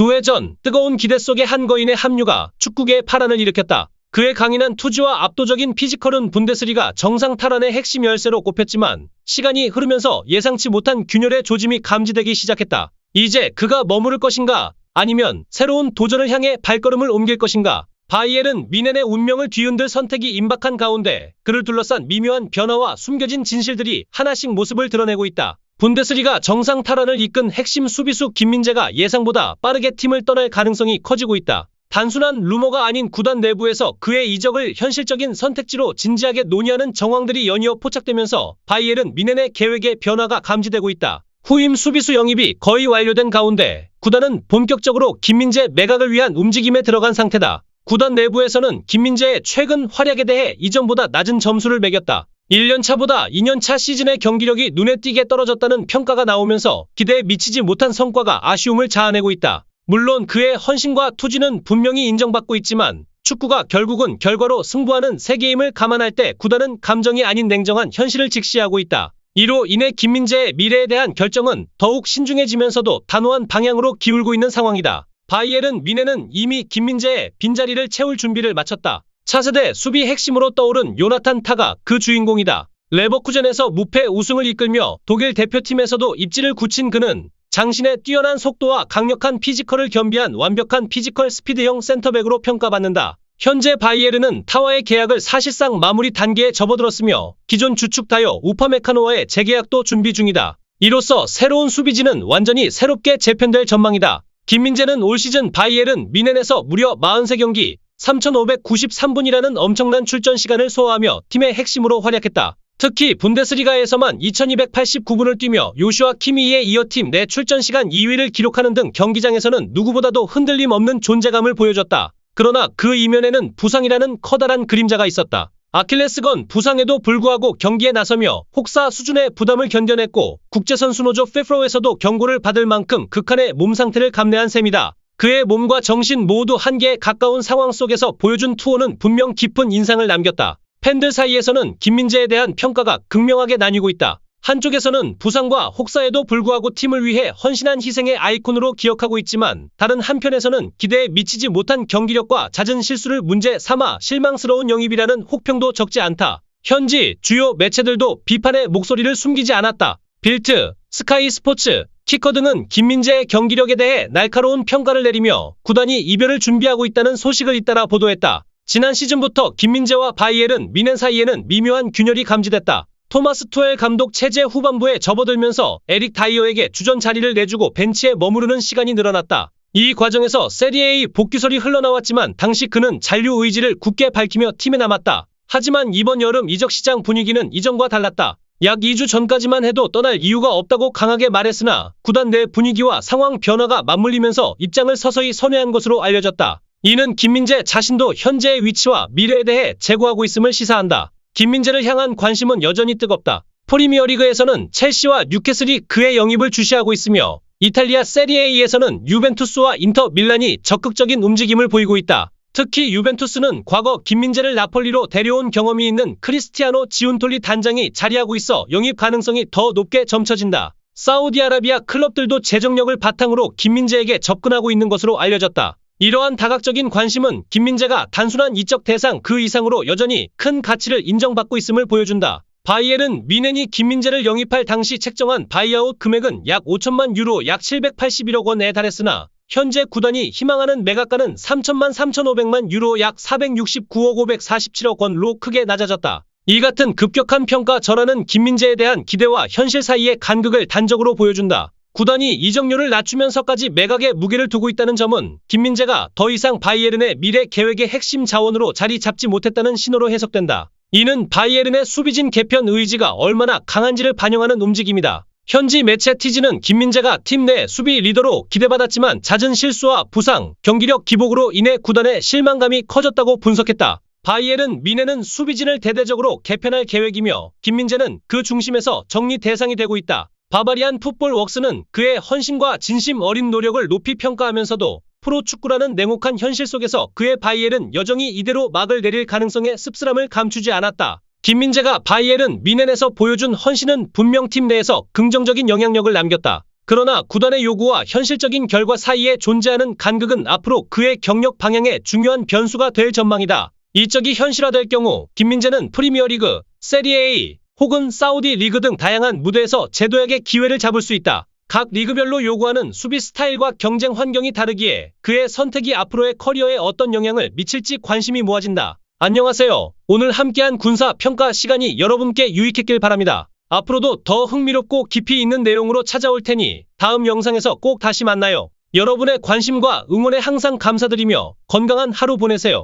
두 해 전 뜨거운 기대 속의 한 거인의 합류가 축구계에 파란을 일으켰다. 그의 강인한 투지와 압도적인 피지컬은 분데스리가 정상 탈환의 핵심 열쇠로 꼽혔지만 시간이 흐르면서 예상치 못한 균열의 조짐이 감지되기 시작했다. 이제 그가 머무를 것인가? 아니면 새로운 도전을 향해 발걸음을 옮길 것인가? 바이에른 뮌헨의 운명을 뒤흔들 선택이 임박한 가운데 그를 둘러싼 미묘한 변화와 숨겨진 진실들이 하나씩 모습을 드러내고 있다. 분데스리가 정상 탈환을 이끈 핵심 수비수 김민재가 예상보다 빠르게 팀을 떠날 가능성이 커지고 있다. 단순한 루머가 아닌 구단 내부에서 그의 이적을 현실적인 선택지로 진지하게 논의하는 정황들이 연이어 포착되면서 바이에른 뮌헨의 계획에 변화가 감지되고 있다. 후임 수비수 영입이 거의 완료된 가운데 구단은 본격적으로 김민재 매각을 위한 움직임에 들어간 상태다. 구단 내부에서는 김민재의 최근 활약에 대해 이전보다 낮은 점수를 매겼다. 1년차보다 2년차 시즌의 경기력이 눈에 띄게 떨어졌다는 평가가 나오면서 기대에 미치지 못한 성과가 아쉬움을 자아내고 있다. 물론 그의 헌신과 투지는 분명히 인정받고 있지만 축구가 결국은 결과로 승부하는 세계임을 감안할 때 구단은 감정이 아닌 냉정한 현실을 직시하고 있다. 이로 인해 김민재의 미래에 대한 결정은 더욱 신중해지면서도 단호한 방향으로 기울고 있는 상황이다. 바이에른 뮌헨은 이미 김민재의 빈자리를 채울 준비를 마쳤다. 차세대 수비 핵심으로 떠오른 요나탄 타가 그 주인공이다. 레버쿠젠에서 무패 우승을 이끌며 독일 대표팀에서도 입지를 굳힌 그는 장신의 뛰어난 속도와 강력한 피지컬을 겸비한 완벽한 피지컬 스피드형 센터백으로 평가받는다. 현재 바이에른은 타와의 계약을 사실상 마무리 단계에 접어들었으며 기존 주축 타요 우파메카노와의 재계약도 준비 중이다. 이로써 새로운 수비진은 완전히 새롭게 재편될 전망이다. 김민재는 올 시즌 바이에른 뮌헨에서 무려 43경기 3,593분이라는 엄청난 출전 시간을 소화하며 팀의 핵심으로 활약했다. 특히 분데스리가에서만 2,289분을 뛰며 요슈아 키미히에 이어 팀 내 출전 시간 2위를 기록하는 등 경기장에서는 누구보다도 흔들림 없는 존재감을 보여줬다. 그러나 그 이면에는 부상이라는 커다란 그림자가 있었다. 아킬레스건 부상에도 불구하고 경기에 나서며 혹사 수준의 부담을 견뎌냈고 국제선수노조 피파에서도 경고를 받을 만큼 극한의 몸 상태를 감내한 셈이다. 그의 몸과 정신 모두 한계에 가까운 상황 속에서 보여준 투혼은 분명 깊은 인상을 남겼다. 팬들 사이에서는 김민재에 대한 평가가 극명하게 나뉘고 있다. 한쪽에서는 부상과 혹사에도 불구하고 팀을 위해 헌신한 희생의 아이콘으로 기억하고 있지만 다른 한편에서는 기대에 미치지 못한 경기력과 잦은 실수를 문제 삼아 실망스러운 영입이라는 혹평도 적지 않다. 현지 주요 매체들도 비판의 목소리를 숨기지 않았다. 빌트, 스카이 스포츠, 키커 등은 김민재의 경기력에 대해 날카로운 평가를 내리며 구단이 이별을 준비하고 있다는 소식을 잇따라 보도했다. 지난 시즌부터 김민재와 바이에른 뮌헨 사이에는 미묘한 균열이 감지됐다. 토마스 투엘 감독 체제 후반부에 접어들면서 에릭 다이어에게 주전 자리를 내주고 벤치에 머무르는 시간이 늘어났다. 이 과정에서 세리에A 복귀설이 흘러나왔지만 당시 그는 잔류 의지를 굳게 밝히며 팀에 남았다. 하지만 이번 여름 이적 시장 분위기는 이전과 달랐다. 약 2주 전까지만 해도 떠날 이유가 없다고 강하게 말했으나 구단 내 분위기와 상황 변화가 맞물리면서 입장을 서서히 선회한 것으로 알려졌다. 이는 김민재 자신도 현재의 위치와 미래에 대해 재고하고 있음을 시사한다. 김민재를 향한 관심은 여전히 뜨겁다. 프리미어리그에서는 첼시와 뉴캐슬이 그의 영입을 주시하고 있으며 이탈리아 세리에A에서는 유벤투스와 인터 밀란이 적극적인 움직임을 보이고 있다. 특히 유벤투스는 과거 김민재를 나폴리로 데려온 경험이 있는 크리스티아노 지운톨리 단장이 자리하고 있어 영입 가능성이 더 높게 점쳐진다. 사우디아라비아 클럽들도 재정력을 바탕으로 김민재에게 접근하고 있는 것으로 알려졌다. 이러한 다각적인 관심은 김민재가 단순한 이적 대상 그 이상으로 여전히 큰 가치를 인정받고 있음을 보여준다. 바이에른 뮌헨이 김민재를 영입할 당시 책정한 바이아웃 금액은 약 5천만 유로 약 781억 원에 달했으나 현재 구단이 희망하는 매각가는 3,500만 유로 약 469억 547억 원로 크게 낮아졌다. 이 같은 급격한 평가 전환은 김민재에 대한 기대와 현실 사이의 간극을 단적으로 보여준다. 구단이 이적료를 낮추면서까지 매각에 무게를 두고 있다는 점은 김민재가 더 이상 바이에른의 미래 계획의 핵심 자원으로 자리 잡지 못했다는 신호로 해석된다. 이는 바이에른의 수비진 개편 의지가 얼마나 강한지를 반영하는 움직임이다. 현지 매체 티지는 김민재가 팀 내 수비 리더로 기대받았지만 잦은 실수와 부상, 경기력 기복으로 인해 구단의 실망감이 커졌다고 분석했다. 바이에른 뮌헨은 수비진을 대대적으로 개편할 계획이며 김민재는 그 중심에서 정리 대상이 되고 있다. 바바리안 풋볼 웍스는 그의 헌신과 진심 어린 노력을 높이 평가하면서도 프로축구라는 냉혹한 현실 속에서 그의 바이에른 여정이 이대로 막을 내릴 가능성의 씁쓸함을 감추지 않았다. 김민재가 바이에른 뮌헨에서 보여준 헌신은 분명 팀 내에서 긍정적인 영향력을 남겼다. 그러나 구단의 요구와 현실적인 결과 사이에 존재하는 간극은 앞으로 그의 경력 방향에 중요한 변수가 될 전망이다. 이적이 현실화될 경우 김민재는 프리미어리그, 세리에 A 혹은 사우디 리그 등 다양한 무대에서 재도약의 기회를 잡을 수 있다. 각 리그별로 요구하는 수비 스타일과 경쟁 환경이 다르기에 그의 선택이 앞으로의 커리어에 어떤 영향을 미칠지 관심이 모아진다. 안녕하세요. 오늘 함께한 군사 평가 시간이 여러분께 유익했길 바랍니다. 앞으로도 더 흥미롭고 깊이 있는 내용으로 찾아올 테니 다음 영상에서 꼭 다시 만나요. 여러분의 관심과 응원에 항상 감사드리며 건강한 하루 보내세요.